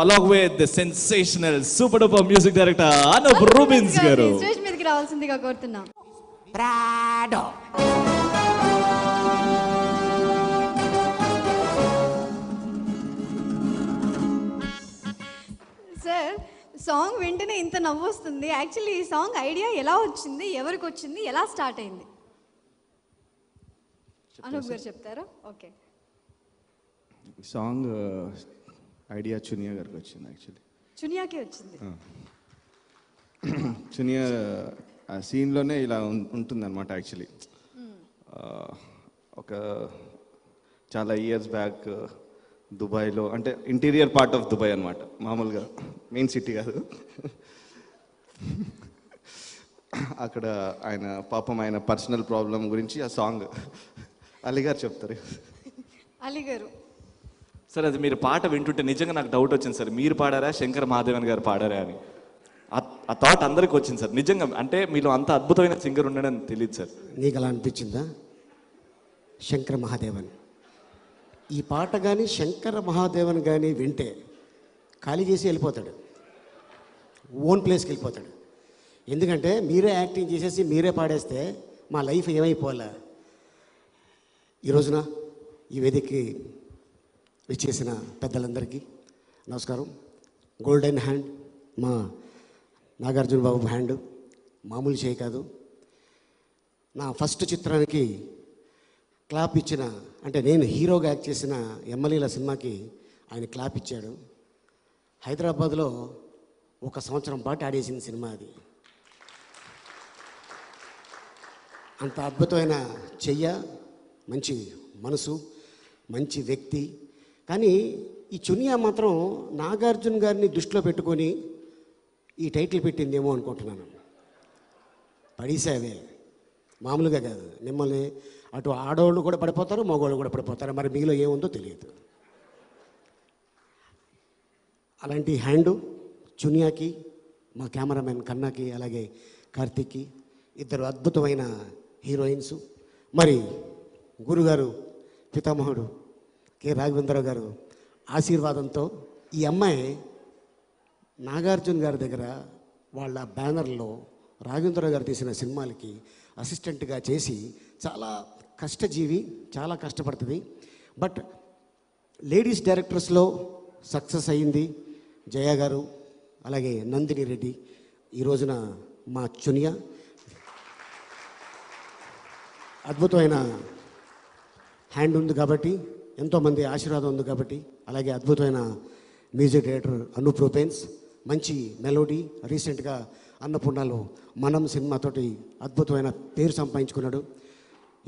along with the sensational super duper music director Anup Rubens garu. Stage మీదకి రావాల్సిందిగా కోరుతున్నాం. Prado sir, song వింటేనే ఇంత నవ్వు వస్తుంది. యాక్చువల్లీ ఈ సాంగ్ ఐడియా ఎలా వచ్చింది, ఎవరికి వచ్చింది, ఎలా స్టార్ట్ అయింది? అనూప్ గారు చెప్తారా? ఓకే. సాంగ్ ఐడియా చునియా గారికి వచ్చింది. యాక్చువల్లీ చునియాకే వచ్చింది. చునియా ఆ సీన్లోనే ఇలా ఉంటుంది అనమాట. యాక్చువల్లీ ఒక చాలా ఇయర్స్ బ్యాక్ దుబాయ్లో, అంటే ఇంటీరియర్ పార్ట్ ఆఫ్ దుబాయ్ అనమాట, మామూలుగా మెయిన్ సిటీ కాదు. అక్కడ ఆయన పాపం ఆయన పర్సనల్ ప్రాబ్లం గురించి ఆ సాంగ్ అలీగారు చెప్తారు. అలీగారు సార్, అది మీరు పాట వింటుంటే నిజంగా నాకు డౌట్ వచ్చింది సార్, మీరు పాడారా శంకర్ మహాదేవన్ గారు పాడారా అని. ఆ థాట్ అందరికీ వచ్చింది సార్. నిజంగా అంటే మీలో అంత అద్భుతమైన సింగర్ ఉండడం తెలియదు సార్. నీకు అలా అనిపించిందా? శంకర్ మహాదేవన్ ఈ పాట కానీ శంకర మహాదేవన్ కానీ వింటే ఖాళీ చేసి వెళ్ళిపోతాడు, ఓన్ ప్లేస్కి వెళ్ళిపోతాడు. ఎందుకంటే మీరే యాక్టింగ్ చేసేసి మీరే పాడేస్తే మా లైఫ్ ఏమైపోలే. ఈ రోజున ఈ వేదికకి విచ్చేసిన పెద్దలందరికీ నమస్కారం. గోల్డెన్ హ్యాండ్ మా నాగార్జున బాబు హ్యాండ్ మామూలు చేయి కాదు. నా ఫస్ట్ చిత్రానికి క్లాప్ ఇచ్చిన, అంటే నేను హీరోగా యాక్ట్ చేసిన ఎమ్మెల్యేల సినిమాకి ఆయన క్లాప్ ఇచ్చాడు. హైదరాబాద్లో 1 సంవత్సరం పాటు ఆడేసిన సినిమా అది. అంత అద్భుతమైన చెయ్య, మంచి మనసు, మంచి వ్యక్తి. కానీ ఈ చునియా మాత్రం నాగార్జున గారిని దృష్టిలో పెట్టుకొని ఈ టైటిల్ పెట్టిందేమో అనుకుంటున్నాను. పడేసావే మామూలుగా కాదు, మిమ్మల్ని అటు ఆడవాళ్ళు కూడా పడిపోతారు, మగవాళ్ళు కూడా పడిపోతారు. మరి మీలో ఏముందో తెలియదు. అలాంటి హ్యాండు చునియాకి, మా కెమెరామెన్ కన్నాకి, అలాగే కార్తీక్కి, ఇద్దరు అద్భుతమైన హీరోయిన్స్. మరి గురుగారు పితామహుడు కె రాఘవేంద్రరావు గారు ఆశీర్వాదంతో ఈ అమ్మాయి నాగార్జున గారి దగ్గర వాళ్ళ బ్యానర్లో రాఘవేంద్రరావు గారు తీసిన సినిమాలకి అసిస్టెంట్గా చేసి చాలా కష్టజీవి, చాలా కష్టపడుతుంది. బట్ లేడీస్ డైరెక్టర్స్లో సక్సెస్ అయ్యింది జయ గారు, అలాగే నందిని రెడ్డి. ఈ రోజున మా చునియా అద్భుతమైన హ్యాండ్ ఉంది కాబట్టి, ఎంతోమంది ఆశీర్వాదం ఉంది కాబట్టి, అలాగే అద్భుతమైన మ్యూజిక్ డైరెక్టర్ అనూప్ రూపెన్స్, మంచి మెలోడీ. రీసెంట్గా అన్నపూర్ణలో మనం సినిమాతోటి అద్భుతమైన పేరు సంపాదించుకున్నాడు.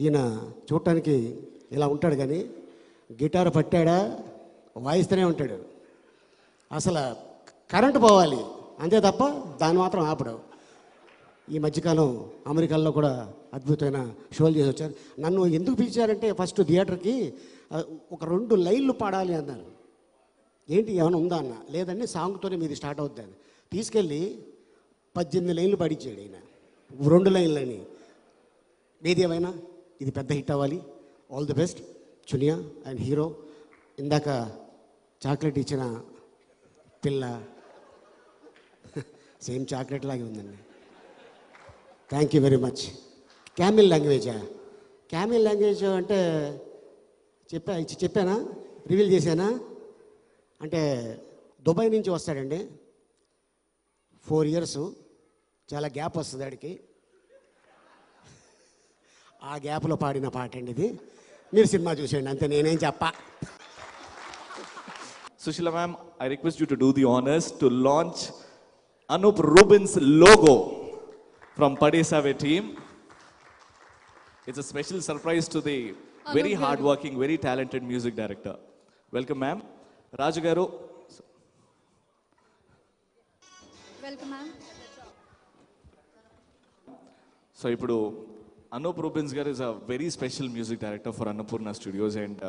ఈయన చూడటానికి ఇలా ఉంటాడు కానీ గిటార్ పట్టాడా వాయిస్తూనే ఉంటాడు. అసలు కరెంటు పోవాలి అంతే తప్ప దాన్ని మాత్రం ఆపడు. ఈ మధ్యకాలం అమెరికాలో కూడా అద్భుతమైన షోలు చేసి వచ్చారు. నన్ను ఎందుకు పిలిచారంటే ఫస్ట్ థియేటర్కి ఒక 2 లైన్లు పాడాలి అన్నారు. ఏంటి ఏమైనా ఉందా అన్న, లేదండి సాంగ్తోనే మీది స్టార్ట్ అవుతుంది. తీసుకెళ్ళి 18 లైన్లు పాడించాడు ఆయన, 2 లైన్లని. ఏది ఏమైనా ఇది పెద్ద హిట్ అవ్వాలి. All the best Chunia and hero. ఇందాక చాక్లెట్ ఇచ్చిన పిల్ల సేమ్ చాక్లెట్ లాగే ఉందండి. Thank you very much. క్యామిల్ లాంగ్వేజా? క్యామిల్ లాంగ్వేజ్ అంటే చెప్పానా, రివీల్ చేశానా? అంటే దుబాయ్ నుంచి వస్తాడండి, 4 years, చాలా గ్యాప్ వస్తుంది ఆడికి. ఆ గ్యాప్లో పాడిన పాట అండి ఇది. మీరు సినిమా చూసేయండి అంతే, నేనేం చెప్పా. Sushila ma'am, I request you to do the honors to launch Anup Rubens logo from Padesave team. It's a special surprise to the very hard-working, very talented music director. Welcome, ma'am. Raju garu. Welcome ma'am. So, ipudu Anup Rubens garu is a very special music director for Annapurna Studios, and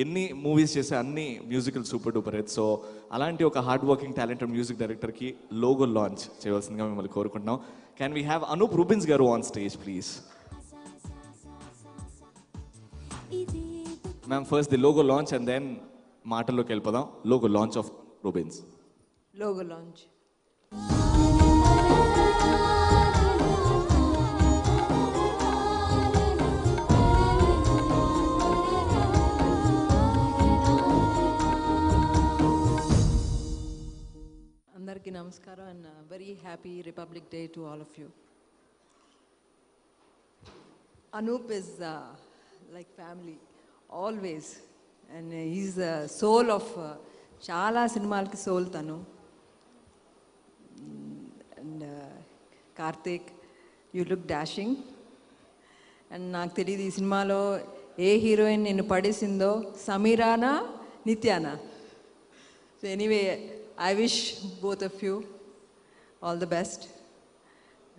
ఎన్ని movies చేసే అన్ని musical super duper hit. So అలాంటి ఒక hard working talented music డైరెక్టర్కి logo launch చేయవలసిందిగా మిమ్మల్ని కోరుకుంటున్నాం. Can we have Anup Rubens గారు on stage please? Ma'am, first the logo launch and then మాటల్లోకి వెళ్ళిపోదాం. Logo launch of Rubens. Logo launch. అందరికీ నమస్కారం and very happy Republic Day to all of you. Anup is like family always and he's the soul of చాలా సినిమాలకి సోల్ తను. And Karthik, you look dashing. And నాకు తెలియదు ఈ సినిమాలో ఏ హీరోయిన్ నిన్ను పడేసిందో, సమీరానా నిత్యానా. So anyway I wish both of you all the best.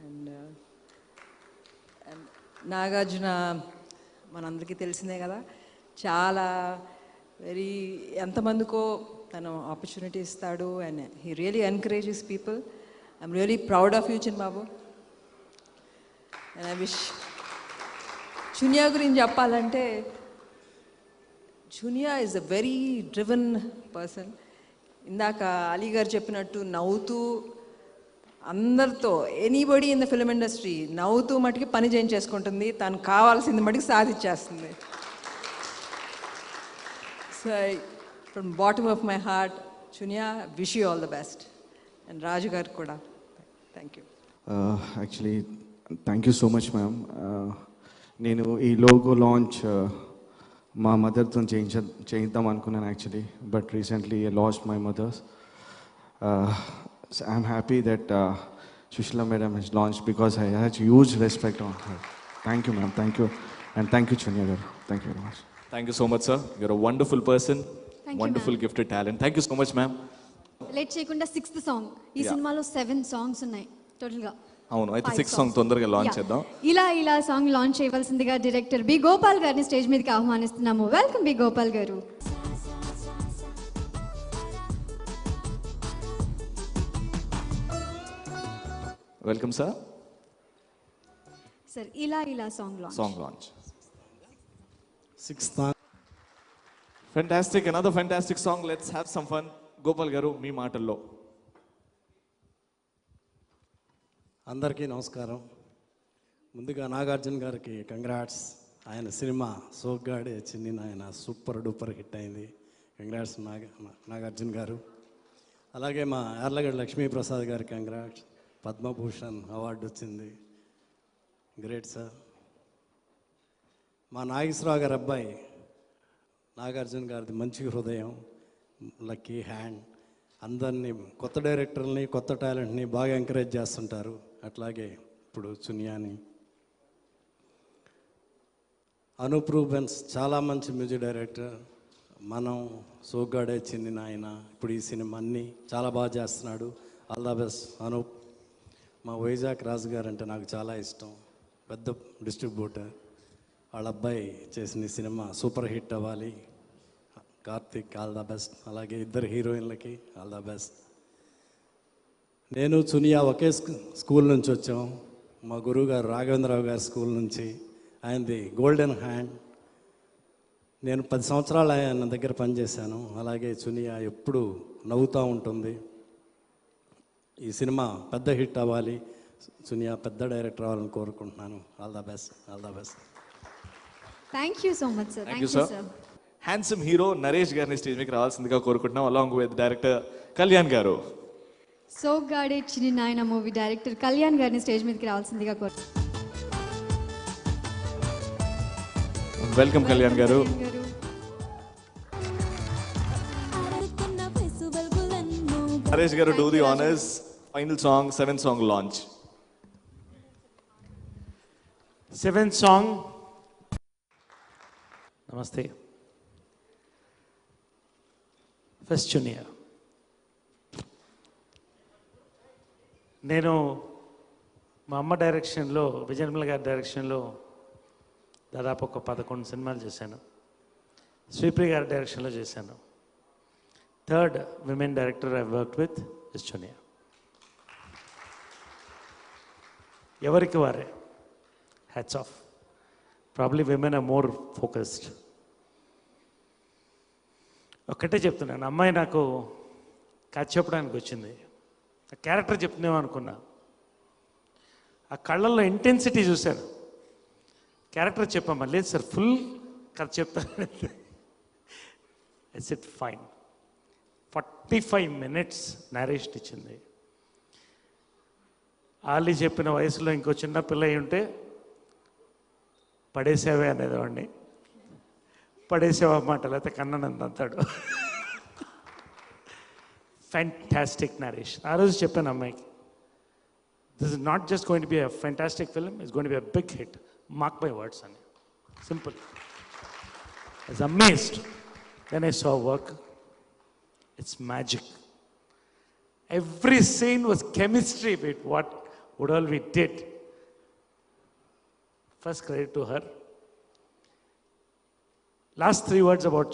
And Nagarjuna మనందరికీ తెలిసిందే కదా, చాలా వెరీ ఎంతమందికో తను ఆపర్చునిటీ ఇస్తాడు and he really encourages people. I'm really proud of you Chinbabu. And I wish. Chunia గురించి చెప్పాలంటే, Chunia is a very driven person. ఇందాక అలీ గారు చెప్పినట్టు నవ్వుతూ అందరితో, anybody in the film industry నవ్వుతూ మటుకి పని చేయించేసుకుంటుంది, తను కావాల్సింది మటుకు సాధించేస్తుంది. So from bottom of my heart, Chunia, wish you all the best. And Raju గారికి కూడా thank you. Actually thank you so much ma'am. నేను ఈ లోగో లాంచ్ మా మదర్తో చేయిద్దాం అనుకున్నాను actually, but recently I lost my mothers. So I'm happy that Sushila madam has launched because I have huge respect on her. Thank you ma'am, thank you, and thank you Chunya garu, thank you very much. Thank you so much sir. You're a wonderful person. Thank you, Wonderful gifted talent. Thank you so much ma'am. Late చేయకుండా 6th song. ఈ సినిమాలో 7 songs ఉన్నాయి టోటల్గా. అవును, అయితే 6th song తొందరగా launch చేద్దాం. ఇలా సాంగ్ లాంచ్ చేయవలసిందిగా డైరెక్టర్ బి గోపాల్ గారిని స్టేజ్ మీదకి ఆహ్వానిస్తున్నాము. వెల్కమ్ బి గోపాల్ గారు. Welcome sir. సార్ ఇలా song launch. Song launch. 6th song. Fantastic, another fantastic song. Let's have some fun. Gopal గారు, మీ మాటల్లో. అందరికీ నమస్కారం. ముందుగా నాగార్జున గారికి కంగ్రాట్స్. ఆయన సినిమా సోగ్గాడే చిన్ని నాయన సూపర్ డూపర్ హిట్ అయింది. కంగ్రాట్స్ నాగార్జున గారు. అలాగే మా యార్లగడ్డ లక్ష్మీప్రసాద్ గారికి కంగ్రాట్స్. పద్మభూషణ్ అవార్డు వచ్చింది. Great sir. మా నాగేశ్వరరావు గారి అబ్బాయి నాగార్జున గారిది మంచి హృదయం, లక్కీ హ్యాండ్. అందరినీ, కొత్త డైరెక్టర్ని, కొత్త టాలెంట్ని బాగా ఎంకరేజ్ చేస్తుంటారు. అట్లాగే ఇప్పుడు చునియాని. అనూప్ రూబెన్స్ చాలా మంచి మ్యూజిక్ డైరెక్టర్. మనం సోగ్గాడే చిన్ని నాయన, ఇప్పుడు ఈ సినిమా అన్నీ చాలా బాగా చేస్తున్నాడు. All the best Anoop. మా వైజాగ్ రాజు గారు అంటే నాకు చాలా ఇష్టం, పెద్ద డిస్ట్రిబ్యూటర్. వాళ్ళ అబ్బాయి చేసిన ఈ సినిమా సూపర్ హిట్ అవ్వాలి. Karthik, all the best. అలాగే ఇద్దరు హీరోయిన్లకి ఆల్ ద బెస్ట్. నేను చునియా ఒకే స్కూల్ నుంచి వచ్చాం. మా గురువు గారు రాఘవేంద్రరావు గారి స్కూల్ నుంచి. ఆయనది గోల్డెన్ హ్యాండ్. నేను 10 సంవత్సరాలు ఆయన దగ్గర పనిచేశాను. అలాగే చునియా ఎప్పుడు నవ్వుతూ ఉంటుంది. ఈ సినిమా పెద్ద హిట్ అవ్వాలి, చునియా పెద్ద డైరెక్టర్ అవ్వాలని కోరుకుంటున్నాను. All the best, all the best. Thank you so much sir. Thank you sir. Handsome hero Naresh గారిని స్టేజ్ మీదకి రావాల్సిందిగా కోరుకుంటున్నాం, అలాంగ్ విత్ డైరెక్టర్ కళ్యాణ్ గారు. సోగ్గాడే చిన్ని నాయన మూవీ డైరెక్టర్ కళ్యాణ్ గారిని స్టేజ్ మీదకి రావాల్సిందిగా కోరుతున్నాం. వెల్కమ్ కళ్యాణ్ గారు. నరేష్ గారు, do the honours. Final song, 7th song launch. 7th song. నమస్తే. ఫస్ట్ చునియా. నేను మా అమ్మ డైరెక్షన్లో, విజయనిర్మల గారి డైరెక్షన్లో దాదాపు ఒక 11 సినిమాలు చేశాను. శ్రీప్రియ గారి డైరెక్షన్లో చేశాను. 3rd women director I worked with ఇస్ చునియా. ఎవరికి వారే, hats off. Probably women are more focused. ఒక్కటే చెప్తున్నాను, అమ్మాయి నాకు కథ చెప్పడానికి వచ్చింది, ఆ క్యారెక్టర్ చెప్తున్నాం అనుకున్నా, ఆ కళ్ళల్లో ఇంటెన్సిటీ చూశాను. క్యారెక్టర్ చెప్పమ్మా, లేదు సార్ ఫుల్ కథ చెప్తాను. I said fine. 45 minutes narration ఇచ్చింది. ఆలి చెప్పిన వయసులో ఇంకో చిన్న పిల్ల అయి ఉంటే పడేసావే అనేవాడిని. పడేసావా మాట, లేకపోతే కన్ననంత అంతాడు. Fantastic narration. ఆ రోజు చెప్పాను అమ్మాయికి, this is not just going to be a fantastic film, it's going to be a big hit, mark my words అని. Simple. I was amazed when I saw work. It's magic. Every scene was chemistry with what all we did. First credit to her. Last 3 words about